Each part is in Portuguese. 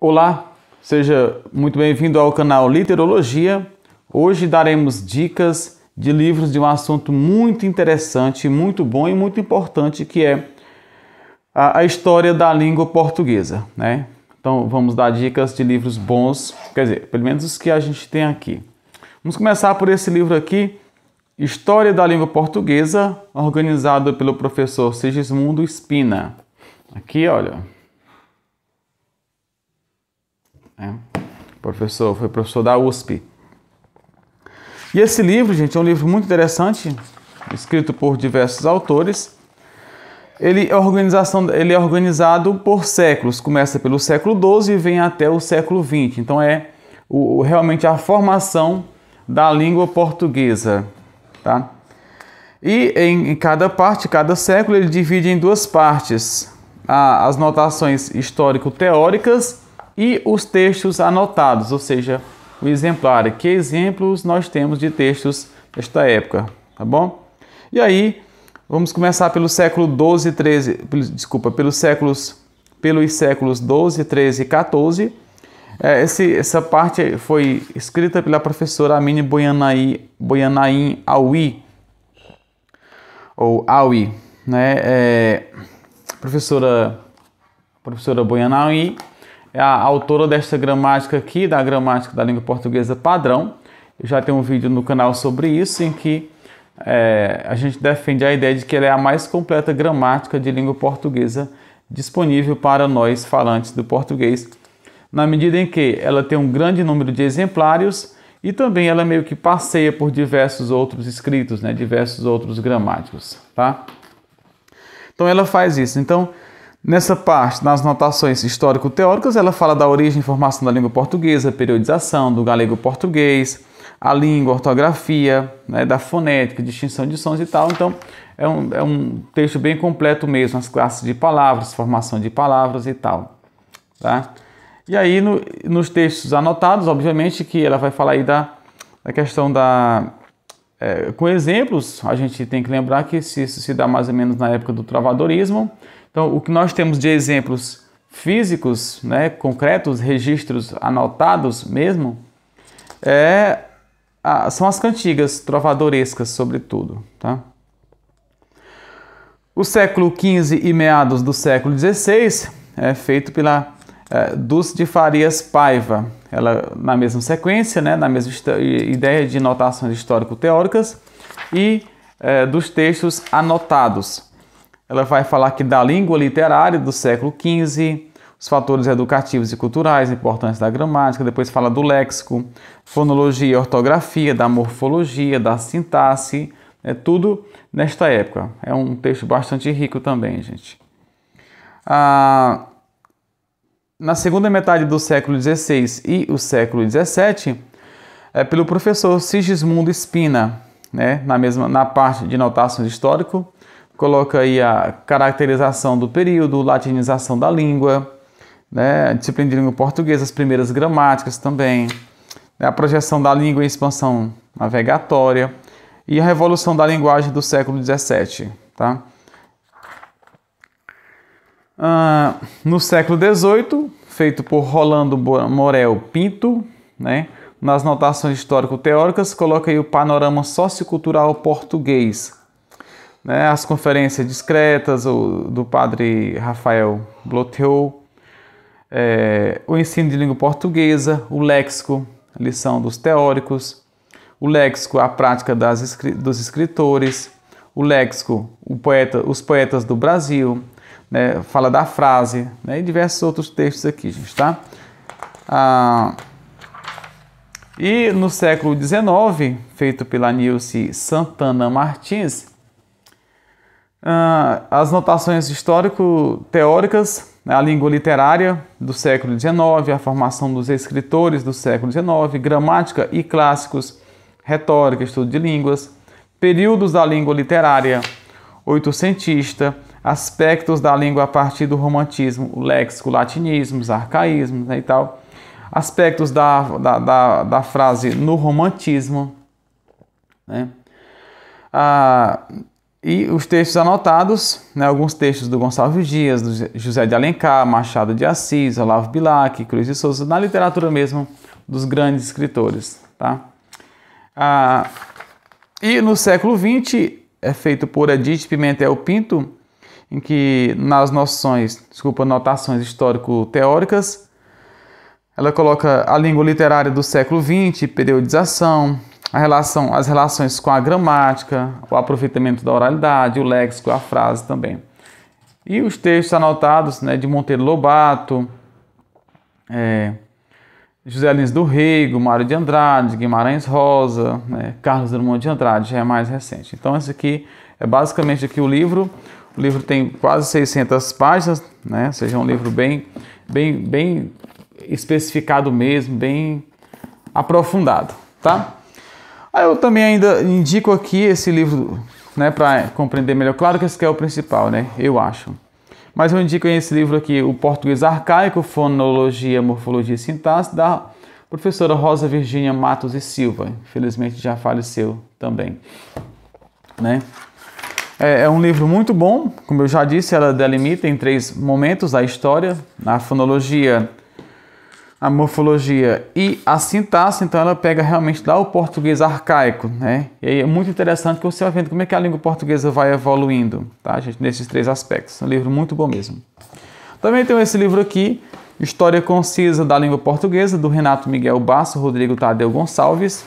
Olá, seja muito bem-vindo ao canal Literologia. Hoje daremos dicas de livros de um assunto muito interessante, muito bom e muito importante, que é a história da língua portuguesa, né? Então vamos dar dicas de livros bons, quer dizer, pelo menos os que a gente tem aqui. Vamos começar por esse livro aqui, História da Língua Portuguesa, organizado pelo professor Sigismundo Spina. Aqui, olha. Foi professor da USP. E esse livro, gente, é um livro muito interessante, escrito por diversos autores. Ele é organizado por séculos, começa pelo século XII e vem até o século XX. Então é realmente a formação da língua portuguesa, tá? E em cada parte, cada século, ele divide em duas partes: as notações histórico-teóricas e os textos anotados, ou seja, o exemplar. Que exemplos nós temos de textos desta época, tá bom? E aí, vamos começar pelo século XII e XIII, pelos séculos XII, XIII e XIV. Essa parte foi escrita pela professora Amine Boianaim Aoui, ou Aoui, né? Professora Boianaim é a autora desta gramática aqui, da gramática da língua portuguesa padrão. Eu já tenho um vídeo no canal sobre isso, em que a gente defende a ideia de que ela é a mais completa gramática de língua portuguesa disponível para nós falantes do português, na medida em que ela tem um grande número de exemplares e também ela meio que passeia por diversos outros escritos, né, diversos outros gramáticos, tá? Então ela faz isso. Então, nessa parte, nas notações histórico-teóricas, ela fala da origem e formação da língua portuguesa, periodização do galego-português, a língua, a ortografia, né, da fonética, distinção de sons e tal. Então, é um texto bem completo mesmo, as classes de palavras, formação de palavras e tal, tá? E aí, nos textos anotados, obviamente, que ela vai falar aí da questão com exemplos. A gente tem que lembrar que isso se dá mais ou menos na época do travadorismo. Então, o que nós temos de exemplos físicos, né, concretos, registros anotados mesmo, são as cantigas trovadorescas, sobretudo, tá? O século XV e meados do século XVI é feito pela Dulce de Farias Paiva. Ela, na mesma sequência, né, na mesma ideia de notações histórico-teóricas e dos textos anotados. Ela vai falar aqui da língua literária do século XV, os fatores educativos e culturais, a importância da gramática, depois fala do léxico, fonologia e ortografia, da morfologia, da sintaxe, tudo nesta época. É um texto bastante rico também, gente. Na segunda metade do século XVI e o século XVII, pelo professor Sigismundo Spina, né, na parte de notações histórico, coloca aí a caracterização do período, latinização da língua, né, a disciplina de língua portuguesa, as primeiras gramáticas também, né, a projeção da língua em expansão navegatória e a revolução da linguagem do século XVII. Tá? No século XVIII, feito por Rolando Morel Pinto, né, nas notações histórico-teóricas, coloca aí o panorama sociocultural português, né, as conferências discretas do padre Rafael Bloteau, o ensino de língua portuguesa, o léxico, a lição dos teóricos, o léxico, a prática dos escritores, o léxico, os poetas do Brasil, né, fala da frase, né, e diversos outros textos aqui, gente, tá? E no século XIX, feito pela Nilce Santana Martins, as notações histórico-teóricas, a língua literária do século XIX, a formação dos escritores do século XIX, gramática e clássicos, retórica, estudo de línguas, períodos da língua literária oitocentista, aspectos da língua a partir do romantismo, o léxico, latinismos, arcaísmos, né, e tal, aspectos da frase no romantismo, né? E os textos anotados, né, alguns textos do Gonçalves Dias, do José de Alencar, Machado de Assis, Olavo Bilac, Cruz de Souza, na literatura mesmo dos grandes escritores. Tá? E no século XX é feito por Edith Pimentel Pinto, em que nas notações histórico-teóricas, ela coloca a língua literária do século XX, periodização, as relações com a gramática, o aproveitamento da oralidade, o léxico, a frase também. E os textos anotados, né, de Monteiro Lobato, José Lins do Rego, Mário de Andrade, Guimarães Rosa, né, Carlos Drummond de Andrade, já é mais recente. Então esse aqui é basicamente aqui o livro. O livro tem quase 600 páginas, né, ou seja, é um livro bem especificado mesmo, bem aprofundado, tá? Eu também ainda indico aqui esse livro, né, para compreender melhor. Claro que esse aqui é o principal, né, eu acho. Mas eu indico esse livro aqui, O Português Arcaico, Fonologia, Morfologia e Sintaxe, da professora Rosa Virgínia Matos e Silva. Infelizmente já faleceu também, né? É um livro muito bom, como eu já disse, ela delimita em 3 momentos da história, a fonologia, a morfologia e a sintaxe, então ela pega realmente lá o português arcaico, né? E aí é muito interessante que você vai vendo como é que a língua portuguesa vai evoluindo, tá, gente, nesses 3 aspectos. É um livro muito bom mesmo. Também tem esse livro aqui, História Concisa da Língua Portuguesa, do Renato Miguel Basso, Rodrigo Tadeu Gonçalves.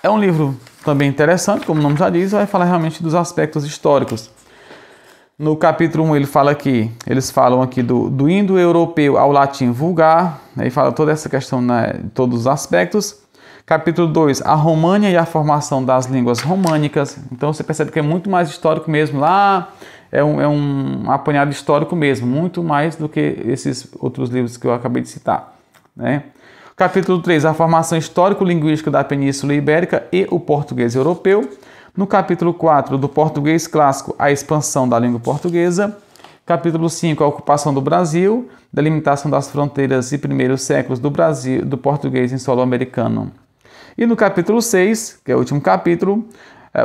É um livro também interessante, como o nome já diz, vai falar realmente dos aspectos históricos. No capítulo 1 eles falam aqui do indo-europeu ao latim vulgar, né, e fala toda essa questão, né, de todos os aspectos. Capítulo 2, a România e a formação das línguas românicas. Então você percebe que é muito mais histórico mesmo. Lá é um apanhado histórico mesmo, muito mais do que esses outros livros que eu acabei de citar, né? Capítulo 3, a formação histórico-linguística da Península Ibérica e o português europeu. No capítulo 4, do português clássico, a expansão da língua portuguesa. Capítulo 5, a ocupação do Brasil, delimitação das fronteiras e primeiros séculos do Brasil, do português em solo americano. E no capítulo 6, que é o último capítulo,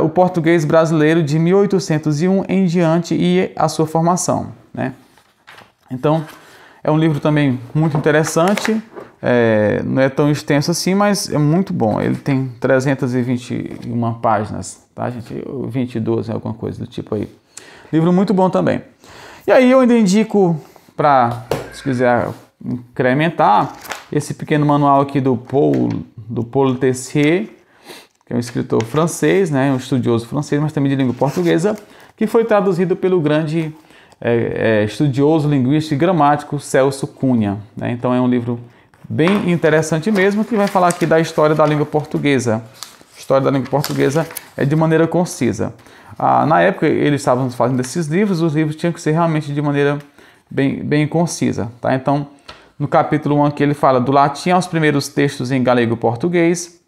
o português brasileiro de 1801 em diante e a sua formação, né? Então, é um livro também muito interessante. Não é tão extenso assim, mas é muito bom. Ele tem 321 páginas, tá, gente? 22, alguma coisa do tipo aí. Livro muito bom também. E aí eu ainda indico, se quiser incrementar, esse pequeno manual aqui do Paul Tessier, que é um escritor francês, né, um estudioso francês, mas também de língua portuguesa, que foi traduzido pelo grande estudioso linguístico e gramático Celso Cunha, né? Então é um livro bem interessante mesmo, que vai falar aqui da história da língua portuguesa. A história da língua portuguesa é de maneira concisa. Na época, eles estavam fazendo esses livros, os livros tinham que ser realmente de maneira bem concisa, tá? Então, no capítulo 1 aqui, ele fala do latim aos primeiros textos em galego-português.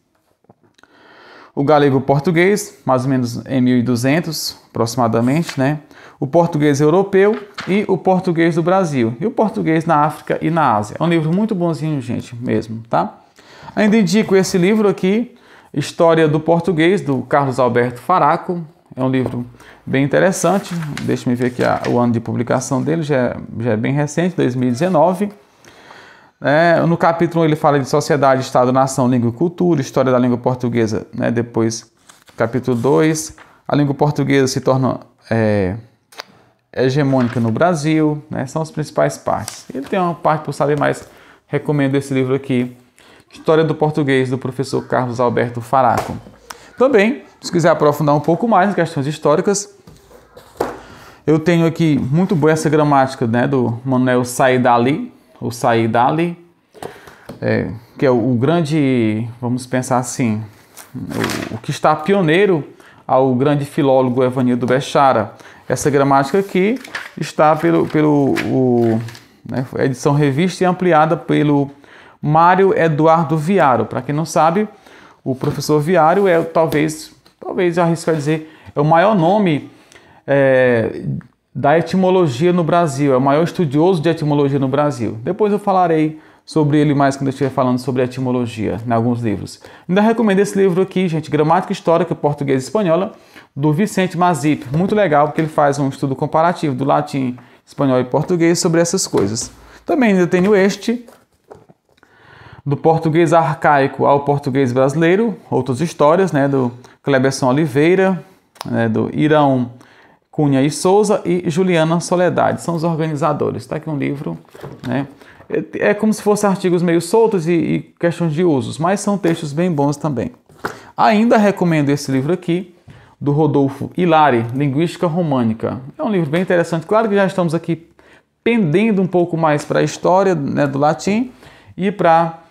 O galego-português, mais ou menos em 1200, aproximadamente, né? O português europeu e o português do Brasil. E o português na África e na Ásia. É um livro muito bonzinho, gente, mesmo, tá? Ainda indico esse livro aqui, História do Português, do Carlos Alberto Faraco. É um livro bem interessante. Deixa eu ver aqui o ano de publicação dele, já é bem recente, 2019. No capítulo 1 ele fala de sociedade, estado, nação, língua e cultura, história da língua portuguesa, né? Depois, capítulo 2, a língua portuguesa se torna hegemônica no Brasil, né? São as principais partes. Ele tem uma parte para saber mais, recomendo esse livro aqui, História do Português, do professor Carlos Alberto Faraco. Também, se quiser aprofundar um pouco mais em questões históricas, eu tenho aqui muito boa essa gramática, né, do Manuel Said Ali, que é o grande, vamos pensar assim, o que está pioneiro ao grande filólogo Evanildo Bechara. Essa gramática aqui está a edição revista e ampliada pelo Mário Eduardo Viaro. Para quem não sabe, o professor Viaro é talvez eu arrisco a dizer, é o maior nome da etimologia no Brasil, é o maior estudioso de etimologia no Brasil. Depois eu falarei sobre ele mais quando eu estiver falando sobre etimologia, em alguns livros. Ainda recomendo esse livro aqui, gente, Gramática Histórica Portuguesa e Espanhola, do Vicente Mazip. Muito legal, porque ele faz um estudo comparativo do latim, espanhol e português sobre essas coisas. Também ainda tenho este, do português arcaico ao português brasileiro, outras histórias, né, do Cleberson Oliveira, né, do Irão Cunha e Souza e Juliana Soledade, são os organizadores. Está aqui um livro, né? É como se fossem artigos meio soltos e questões de usos, mas são textos bem bons também. Ainda recomendo esse livro aqui, do Rodolfo Hilari, Linguística Românica. É um livro bem interessante. Claro que já estamos aqui pendendo um pouco mais para a história, né, do latim e para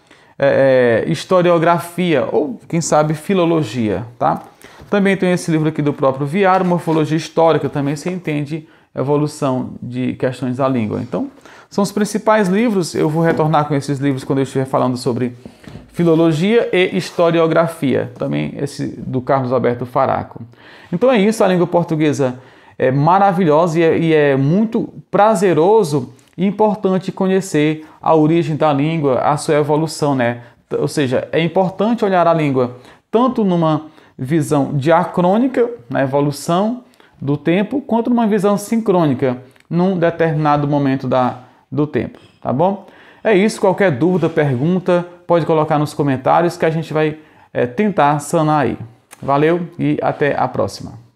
historiografia, ou quem sabe filologia, tá? Também tem esse livro aqui do próprio Viaro, Morfologia Histórica, também se entende a evolução de questões da língua. Então, são os principais livros. Eu vou retornar com esses livros quando eu estiver falando sobre filologia e historiografia, também esse do Carlos Alberto Faraco. Então é isso, a língua portuguesa é maravilhosa e é muito prazeroso e importante conhecer a origem da língua, a sua evolução, né? Ou seja, é importante olhar a língua tanto numa visão diacrônica, na evolução do tempo, quanto numa visão sincrônica, num determinado momento do tempo, tá bom? É isso, qualquer dúvida, pergunta, pode colocar nos comentários que a gente vai tentar sanar aí. Valeu e até a próxima.